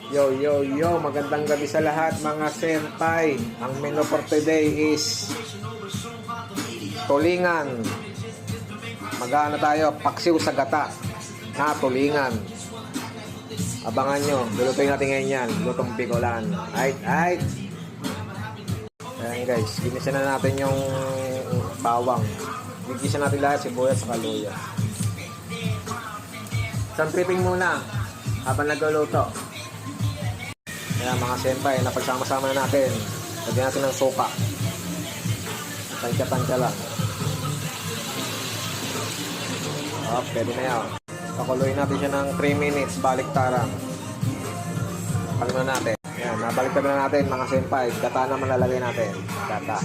Yo, yo, yo, magandang gabi sa lahat mga senpai. Ang menu for today is tulingan. Mag-ano tayo, paksiw sa gata na tulingan. Abangan nyo, lulutuin natin ngayon yan. Lutong pikolan. Ay. Ayan guys, ginisan na natin yung bawang. Ginisan natin lahat, sibuyas sa kaluya. Isang tripping muna habang nagluluto. Kaya mga senpai, napagsama-sama na natin. Lagyan natin ng suka. Tansya-tansya lang. Pwede na yan. Pakuluin natin siya ng 3 minutes. Baliktaran. Paluin na natin. Ayan, nabaliktad na natin mga senpai. Gata naman lalagay natin. Gata.